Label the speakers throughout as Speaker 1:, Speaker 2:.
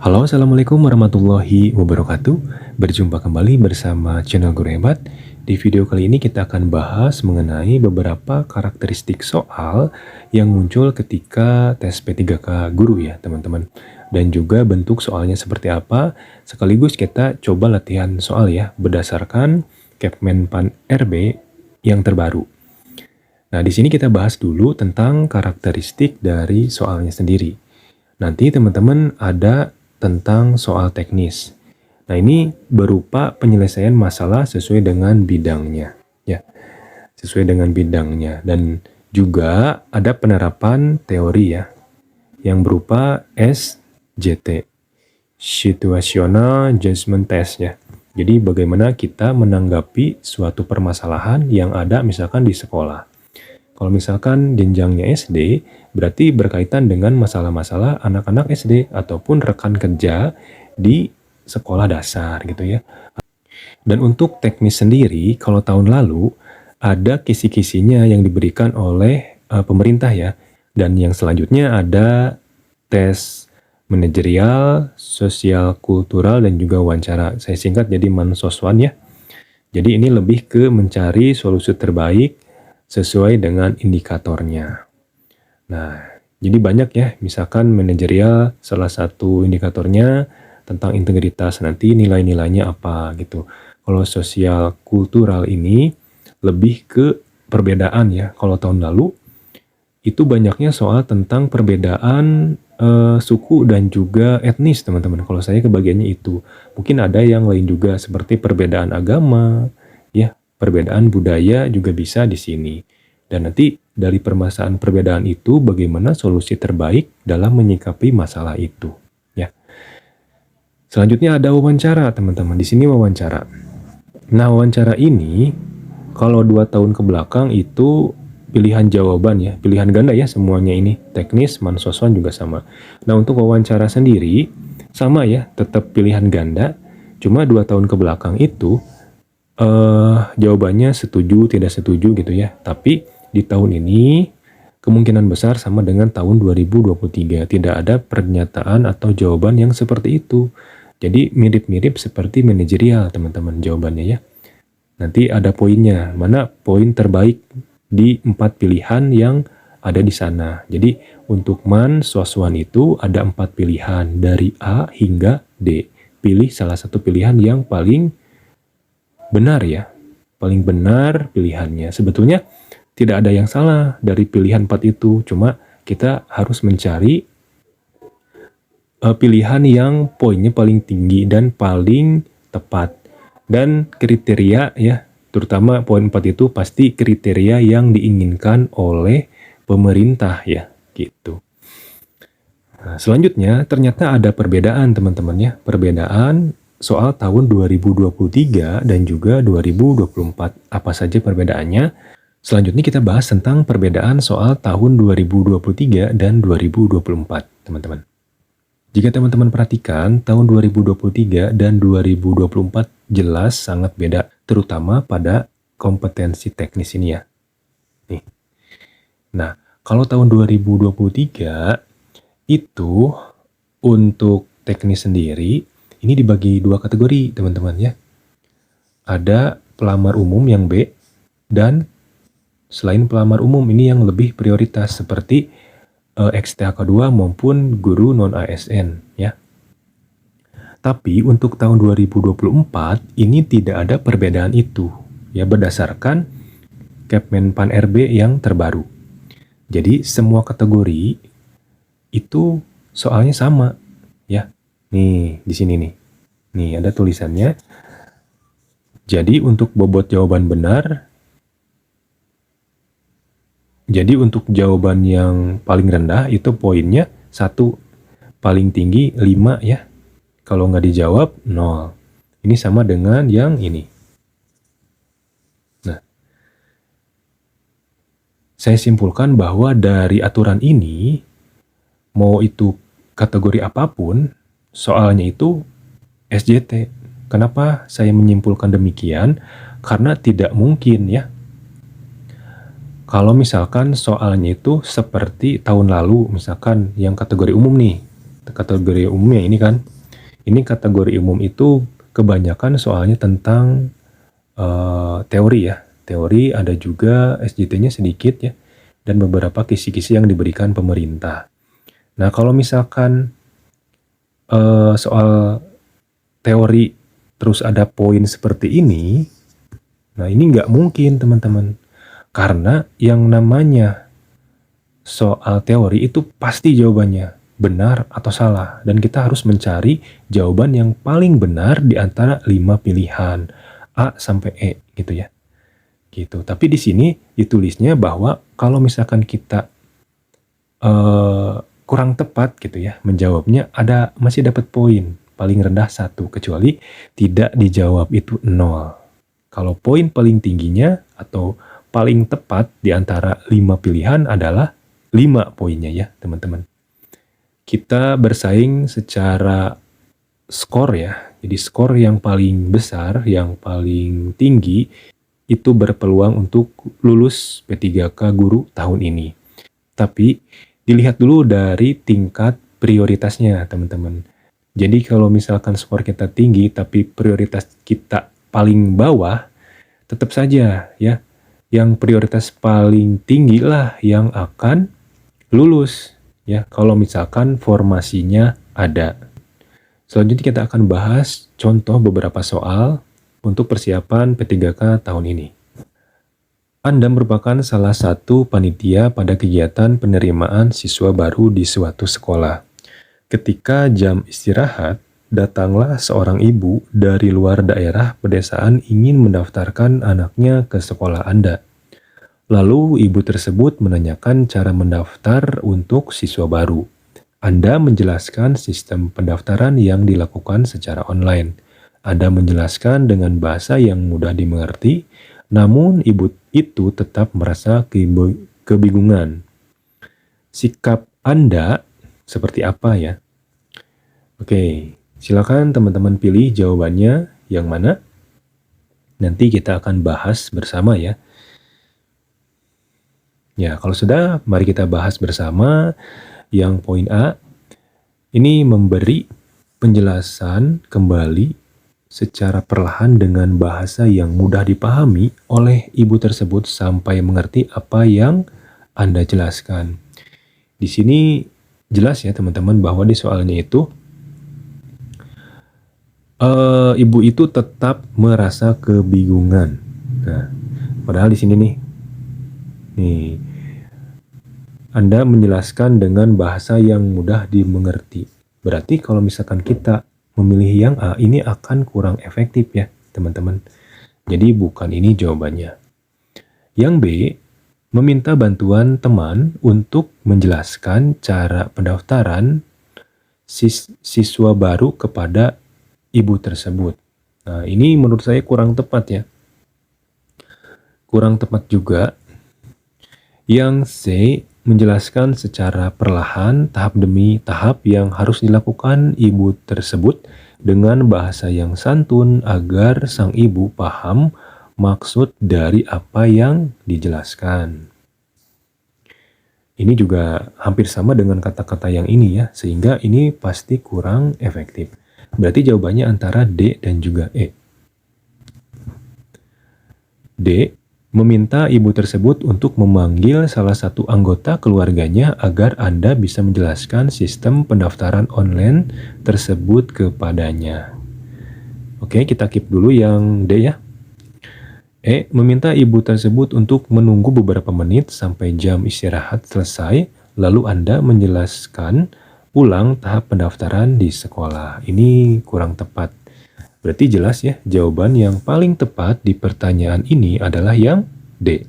Speaker 1: Halo, Assalamualaikum warahmatullahi wabarakatuh. Berjumpa kembali bersama channel Guru Hebat. Di video kali ini kita akan bahas mengenai beberapa karakteristik soal yang muncul ketika tes P3K Guru ya teman-teman. Dan juga bentuk soalnya seperti apa, sekaligus kita coba latihan soal ya berdasarkan Kepmenpan RB yang terbaru. Nah, di sini kita bahas dulu tentang karakteristik dari soalnya sendiri. Nanti teman-teman ada tentang soal teknis. Nah, ini berupa penyelesaian masalah sesuai dengan bidangnya, ya, sesuai dengan bidangnya. Dan juga ada penerapan teori ya, yang berupa SJT, Situational Judgment Test ya. Jadi bagaimana kita menanggapi suatu permasalahan yang ada misalkan di sekolah. Kalau misalkan jenjangnya SD, berarti berkaitan dengan masalah-masalah anak-anak SD ataupun rekan kerja di sekolah dasar gitu ya. Dan untuk teknis sendiri, kalau tahun lalu ada kisi-kisinya yang diberikan oleh pemerintah ya. Dan yang selanjutnya ada tes manajerial, sosial, kultural, dan juga wawancara. Saya singkat jadi Mansoswan ya. Jadi ini lebih ke mencari solusi terbaik sesuai dengan indikatornya. Nah, jadi banyak ya, misalkan manajerial salah satu indikatornya tentang integritas, nanti nilai-nilainya apa gitu. Kalau sosial kultural ini lebih ke perbedaan ya. Kalau tahun lalu itu banyaknya soal tentang perbedaan suku dan juga etnis teman-teman. Kalau saya kebagiannya itu. Mungkin ada yang lain juga seperti perbedaan agama, ya, perbedaan budaya juga bisa di sini. Dan nanti dari permasalahan perbedaan itu bagaimana solusi terbaik dalam menyikapi masalah itu, ya. Selanjutnya ada wawancara, teman-teman. Di sini wawancara. Nah, wawancara ini kalau 2 tahun ke belakang itu pilihan jawaban ya, pilihan ganda ya semuanya ini. Teknis, Mansoswan juga sama. Nah, untuk wawancara sendiri sama ya, tetap pilihan ganda. Cuma 2 tahun ke belakang itu jawabannya setuju, tidak setuju gitu ya. Tapi di tahun ini kemungkinan besar sama dengan tahun 2023. Tidak ada pernyataan atau jawaban yang seperti itu. Jadi mirip-mirip seperti manajerial teman-teman jawabannya ya. Nanti ada poinnya, mana poin terbaik di 4 pilihan yang ada di sana. Jadi untuk Mansoswan itu ada 4 pilihan dari A hingga D. Pilih salah satu pilihan yang paling benar ya, paling benar pilihannya. Sebetulnya tidak ada yang salah dari pilihan 4 itu, cuma kita harus mencari pilihan yang poinnya paling tinggi dan paling tepat. Dan kriteria ya, terutama poin 4 itu pasti kriteria yang diinginkan oleh pemerintah ya, gitu. Nah, selanjutnya ternyata ada perbedaan teman-teman ya, perbedaan soal tahun 2023 dan juga 2024. Apa saja perbedaannya? Selanjutnya kita bahas tentang perbedaan soal tahun 2023 dan 2024, teman-teman. Jika teman-teman perhatikan, tahun 2023 dan 2024 jelas sangat beda, terutama pada kompetensi teknis ini ya. Nih. Nah, kalau tahun 2023 itu untuk teknis sendiri, ini dibagi 2 kategori teman-teman ya. Ada pelamar umum yang B, dan selain pelamar umum ini yang lebih prioritas seperti XTHK2 maupun guru non-ASN ya. Tapi untuk tahun 2024 ini tidak ada perbedaan itu ya berdasarkan Kepmenpan RB yang terbaru. Jadi semua kategori itu soalnya sama ya. Nih di sini nih. Nih ada tulisannya. Jadi untuk bobot jawaban benar, jadi untuk jawaban yang paling rendah itu poinnya 1, paling tinggi 5 ya. Kalau nggak dijawab 0. Ini sama dengan yang ini. Nah, saya simpulkan bahwa dari aturan ini, mau itu kategori apapun, soalnya itu SJT. Kenapa saya menyimpulkan demikian? Karena tidak mungkin ya. Kalau misalkan soalnya itu seperti tahun lalu, misalkan yang kategori umum nih, kategori umumnya ini kan. Ini kategori umum itu kebanyakan soalnya tentang teori ya. Teori, ada juga SJT-nya sedikit ya, dan beberapa kisi-kisi yang diberikan pemerintah. Nah, kalau misalkan soal teori terus ada poin seperti ini, nah ini nggak mungkin teman-teman. Karena yang namanya soal teori itu pasti jawabannya benar atau salah. Dan kita harus mencari jawaban yang paling benar di antara 5 pilihan. A sampai E gitu ya. Gitu. Tapi di sini ditulisnya bahwa kalau misalkan kita kurang tepat gitu ya menjawabnya, masih dapat poin paling rendah 1, kecuali tidak dijawab itu 0. Kalau poin paling tingginya atau paling tepat di antara 5 pilihan adalah 5 poinnya ya teman-teman. Kita bersaing secara skor ya. Jadi skor yang paling besar, yang paling tinggi itu berpeluang untuk lulus P3K guru tahun ini. Tapi dilihat dulu dari tingkat prioritasnya teman-teman. Jadi kalau misalkan skor kita tinggi tapi prioritas kita paling bawah, tetap saja ya, yang prioritas paling tinggi lah yang akan lulus ya, kalau misalkan formasinya ada. Selanjutnya kita akan bahas contoh beberapa soal untuk persiapan P3K tahun ini. Anda merupakan salah satu panitia pada kegiatan penerimaan siswa baru di suatu sekolah. Ketika jam istirahat, datanglah seorang ibu dari luar daerah pedesaan ingin mendaftarkan anaknya ke sekolah Anda. Lalu ibu tersebut menanyakan cara mendaftar untuk siswa baru. Anda menjelaskan sistem pendaftaran yang dilakukan secara online. Anda menjelaskan dengan bahasa yang mudah dimengerti, namun ibu itu tetap merasa kebingungan. Sikap Anda seperti apa ya? Oke, silakan teman-teman pilih jawabannya yang mana. Nanti kita akan bahas bersama ya. Ya, kalau sudah, mari kita bahas bersama. Yang poin A, ini memberi penjelasan kembali secara perlahan dengan bahasa yang mudah dipahami oleh ibu tersebut sampai mengerti apa yang Anda jelaskan. Di sini jelas ya teman-teman bahwa di soalnya itu ibu itu tetap merasa kebingungan. Nah, padahal di sini nih Anda menjelaskan dengan bahasa yang mudah dimengerti. Berarti kalau misalkan kita memilih yang A, ini akan kurang efektif ya teman-teman. Jadi bukan ini jawabannya. Yang B, meminta bantuan teman untuk menjelaskan cara pendaftaran siswa baru kepada ibu tersebut. Nah, ini menurut saya kurang tepat ya. Kurang tepat juga. Yang C, menjelaskan secara perlahan tahap demi tahap yang harus dilakukan ibu tersebut dengan bahasa yang santun agar sang ibu paham maksud dari apa yang dijelaskan. Ini juga hampir sama dengan kata-kata yang ini ya, sehingga ini pasti kurang efektif. Berarti jawabannya antara D dan juga E. D, meminta ibu tersebut untuk memanggil salah satu anggota keluarganya agar Anda bisa menjelaskan sistem pendaftaran online tersebut kepadanya. Oke, kita keep dulu yang D ya. E, meminta ibu tersebut untuk menunggu beberapa menit sampai jam istirahat selesai, lalu Anda menjelaskan ulang tahap pendaftaran di sekolah. Ini kurang tepat. Berarti jelas ya, jawaban yang paling tepat di pertanyaan ini adalah yang D.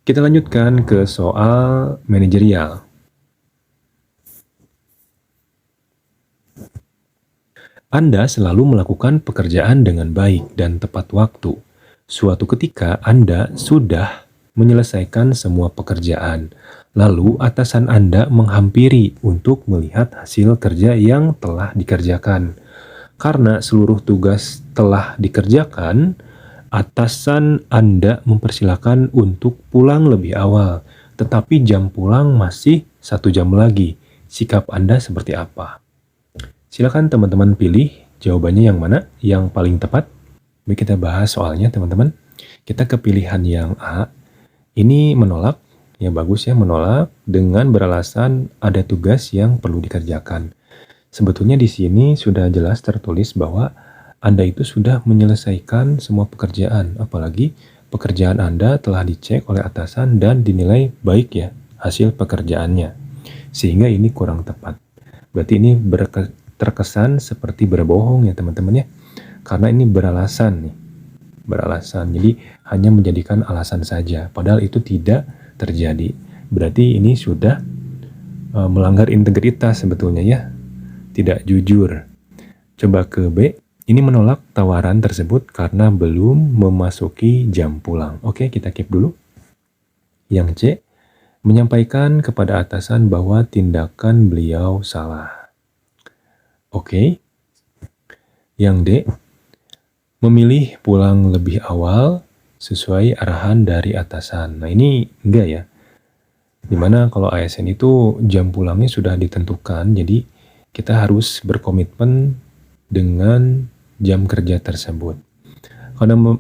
Speaker 1: Kita lanjutkan ke soal manajerial. Anda selalu melakukan pekerjaan dengan baik dan tepat waktu. Suatu ketika Anda sudah menyelesaikan semua pekerjaan. Lalu atasan Anda menghampiri untuk melihat hasil kerja yang telah dikerjakan. Karena seluruh tugas telah dikerjakan, Atasan Anda mempersilahkan untuk pulang lebih awal, tetapi jam pulang masih 1 jam lagi. Sikap Anda seperti apa? Silakan teman-teman pilih jawabannya yang mana yang paling tepat. Mari kita bahas soalnya teman-teman. Kita ke pilihan yang A. Ini menolak, ya bagus ya menolak dengan beralasan ada tugas yang perlu dikerjakan. Sebetulnya di sini sudah jelas tertulis bahwa Anda itu sudah menyelesaikan semua pekerjaan, apalagi pekerjaan Anda telah dicek oleh atasan dan dinilai baik ya hasil pekerjaannya. Sehingga ini kurang tepat. Berarti ini terkesan seperti berbohong ya teman-teman ya. Karena ini beralasan nih. Beralasan. Jadi hanya menjadikan alasan saja. Padahal itu tidak terjadi. Berarti ini sudah melanggar integritas sebetulnya ya. Tidak jujur. Coba ke B. Ini menolak tawaran tersebut karena belum memasuki jam pulang. Oke, kita keep dulu. Yang C. Menyampaikan kepada atasan bahwa tindakan beliau salah. Oke. Yang D. Memilih pulang lebih awal sesuai arahan dari atasan. Nah ini enggak ya. Dimana kalau ASN itu jam pulangnya sudah ditentukan, jadi kita harus berkomitmen dengan jam kerja tersebut.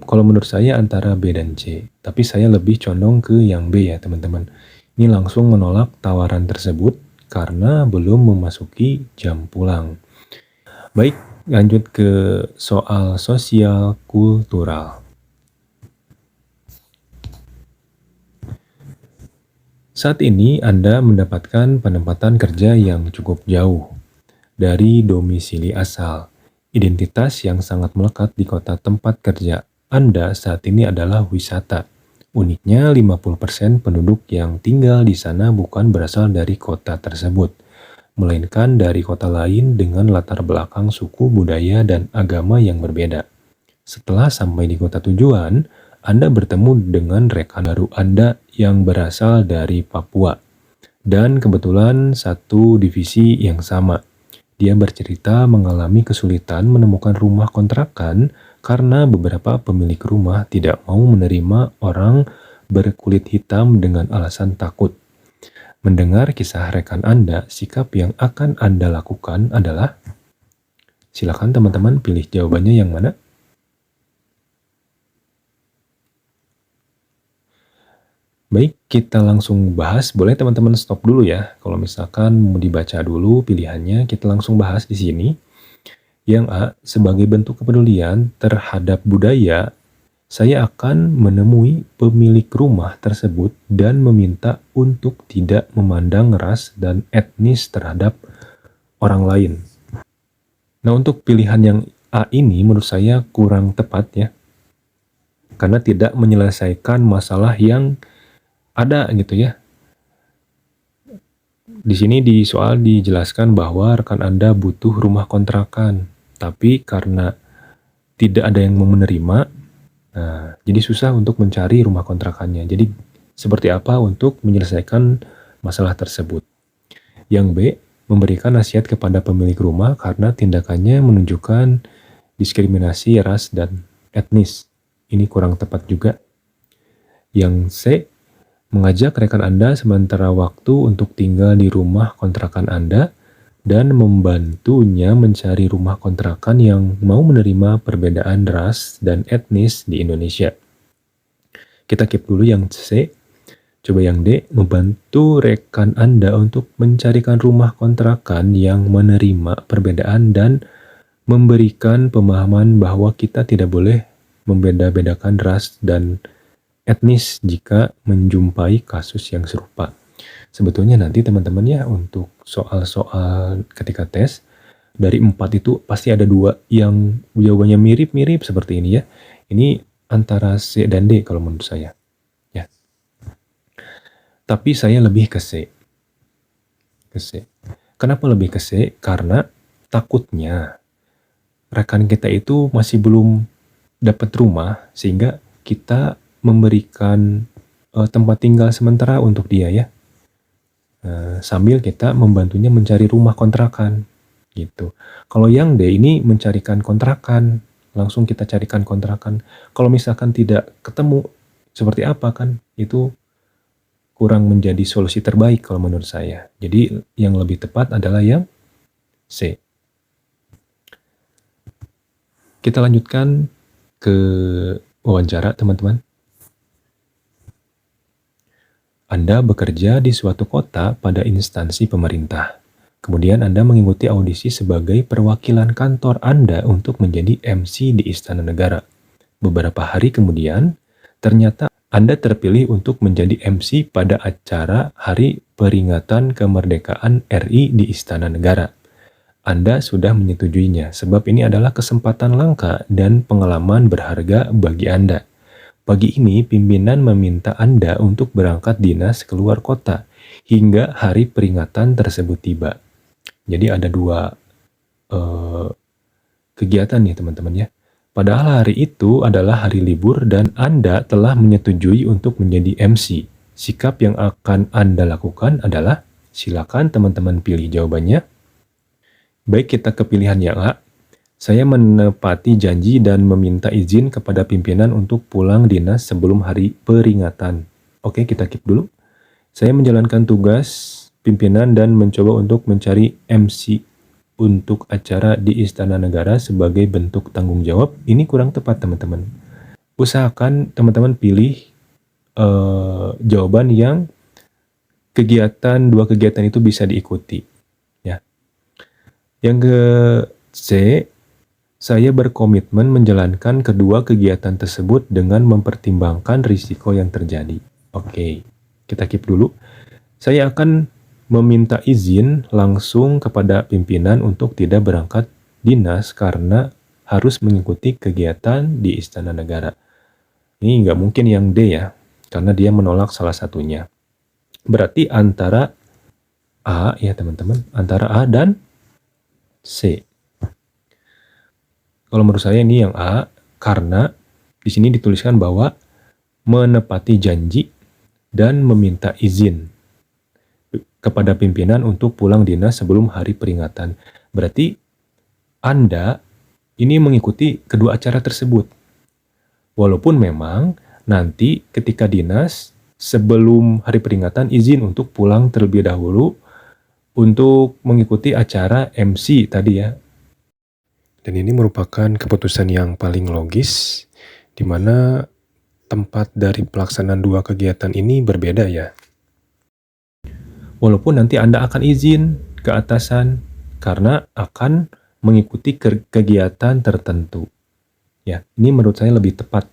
Speaker 1: Kalau menurut saya antara B dan C, tapi saya lebih condong ke yang B ya teman-teman. Ini langsung menolak tawaran tersebut karena belum memasuki jam pulang. Baik, lanjut ke soal sosial kultural. Saat ini Anda mendapatkan penempatan kerja yang cukup jauh dari domisili asal. Identitas yang sangat melekat di kota tempat kerja Anda saat ini adalah wisata. Uniknya 50% penduduk yang tinggal di sana bukan berasal dari kota tersebut, melainkan dari kota lain dengan latar belakang suku, budaya, dan agama yang berbeda. Setelah sampai di kota tujuan, Anda bertemu dengan rekan baru Anda yang berasal dari Papua. Dan kebetulan satu divisi yang sama. Dia bercerita mengalami kesulitan menemukan rumah kontrakan karena beberapa pemilik rumah tidak mau menerima orang berkulit hitam dengan alasan takut. Mendengar kisah rekan Anda, sikap yang akan Anda lakukan adalah, silakan teman-teman pilih jawabannya yang mana. Baik, kita langsung bahas. Boleh teman-teman stop dulu ya. Kalau misalkan mau dibaca dulu pilihannya, kita langsung bahas di sini. Yang A, sebagai bentuk kepedulian terhadap budaya, saya akan menemui pemilik rumah tersebut dan meminta untuk tidak memandang ras dan etnis terhadap orang lain. Nah, untuk pilihan yang A ini menurut saya kurang tepat ya. Karena tidak menyelesaikan masalah yang ada gitu ya. Di sini di soal dijelaskan bahwa rekan Anda butuh rumah kontrakan, tapi karena tidak ada yang mau menerima, nah, jadi susah untuk mencari rumah kontrakannya. Jadi seperti apa untuk menyelesaikan masalah tersebut? Yang B, memberikan nasihat kepada pemilik rumah karena tindakannya menunjukkan diskriminasi ras dan etnis. Ini kurang tepat juga. Yang C, mengajak rekan Anda sementara waktu untuk tinggal di rumah kontrakan Anda dan membantunya mencari rumah kontrakan yang mau menerima perbedaan ras dan etnis di Indonesia. Kita keep dulu yang C. Coba yang D, membantu rekan Anda untuk mencarikan rumah kontrakan yang menerima perbedaan dan memberikan pemahaman bahwa kita tidak boleh membeda-bedakan ras dan etnis jika menjumpai kasus yang serupa. Sebetulnya nanti teman-teman ya untuk soal-soal ketika tes, dari 4 itu pasti ada 2 yang jawabannya mirip-mirip seperti ini ya. Ini antara C dan D kalau menurut saya. Ya. Tapi saya lebih ke C. Ke C. Kenapa lebih ke C? Karena takutnya rekan kita itu masih belum dapat rumah sehingga kita memberikan tempat tinggal sementara untuk dia ya, sambil kita membantunya mencari rumah kontrakan gitu. Kalau yang D ini mencarikan kontrakan langsung kita carikan kontrakan. Kalau misalkan tidak ketemu, seperti apa kan? Itu kurang menjadi solusi terbaik kalau menurut saya. Jadi yang lebih tepat adalah yang C. Kita lanjutkan ke wawancara, teman-teman. Anda bekerja di suatu kota pada instansi pemerintah. Kemudian Anda mengikuti audisi sebagai perwakilan kantor Anda untuk menjadi MC di Istana Negara. Beberapa hari kemudian, ternyata Anda terpilih untuk menjadi MC pada acara Hari Peringatan Kemerdekaan RI di Istana Negara. Anda sudah menyetujuinya, sebab ini adalah kesempatan langka dan pengalaman berharga bagi Anda. Pagi ini, pimpinan meminta Anda untuk berangkat dinas keluar kota hingga hari peringatan tersebut tiba. Jadi ada dua kegiatan nih teman-teman ya. Padahal hari itu adalah hari libur dan Anda telah menyetujui untuk menjadi MC. Sikap yang akan Anda lakukan adalah, silakan teman-teman pilih jawabannya. Baik, kita ke pilihan yang A. Saya menepati janji dan meminta izin kepada pimpinan untuk pulang dinas sebelum hari peringatan. Oke, kita keep dulu. Saya menjalankan tugas pimpinan dan mencoba untuk mencari MC untuk acara di Istana Negara sebagai bentuk tanggung jawab. Ini kurang tepat, teman-teman. Usahakan teman-teman pilih jawaban yang dua kegiatan itu bisa diikuti. Ya. Yang ke C, saya berkomitmen menjalankan kedua kegiatan tersebut dengan mempertimbangkan risiko yang terjadi. Oke, kita keep dulu. Saya akan meminta izin langsung kepada pimpinan untuk tidak berangkat dinas karena harus mengikuti kegiatan di Istana Negara. Ini nggak mungkin yang D ya, karena dia menolak salah satunya. Berarti antara A ya teman-teman, antara A dan C. Kalau menurut saya ini yang A, karena di sini dituliskan bahwa menepati janji dan meminta izin kepada pimpinan untuk pulang dinas sebelum hari peringatan. Berarti Anda ini mengikuti kedua acara tersebut. Walaupun memang nanti ketika dinas sebelum hari peringatan izin untuk pulang terlebih dahulu untuk mengikuti acara MC tadi ya. Dan ini merupakan keputusan yang paling logis, di mana tempat dari pelaksanaan dua kegiatan ini berbeda ya. Walaupun nanti Anda akan izin ke atasan karena akan mengikuti kegiatan tertentu. Ya, ini menurut saya lebih tepat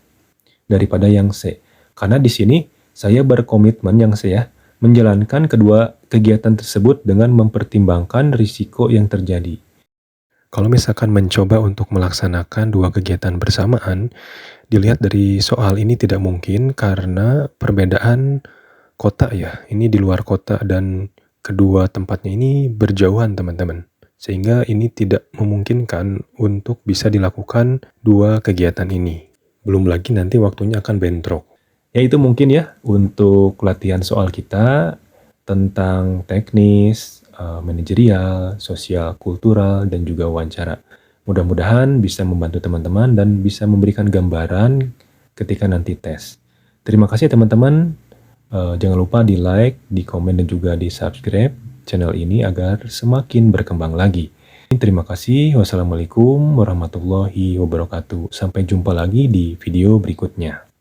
Speaker 1: daripada yang C. Karena di sini saya berkomitmen yang C ya, menjalankan kedua kegiatan tersebut dengan mempertimbangkan risiko yang terjadi. Kalau misalkan mencoba untuk melaksanakan dua kegiatan bersamaan, dilihat dari soal ini tidak mungkin karena perbedaan kota ya. Ini di luar kota dan kedua tempatnya ini berjauhan teman-teman. Sehingga ini tidak memungkinkan untuk bisa dilakukan dua kegiatan ini. Belum lagi nanti waktunya akan bentrok. Ya itu mungkin ya untuk latihan soal kita tentang teknis, manajerial, sosial, kultural, dan juga wawancara. Mudah-mudahan bisa membantu teman-teman dan bisa memberikan gambaran ketika nanti tes. Terima kasih teman-teman. Jangan lupa di like, di komen, dan juga di subscribe channel ini agar semakin berkembang lagi. Terima kasih. Wassalamualaikum warahmatullahi wabarakatuh. Sampai jumpa lagi di video berikutnya.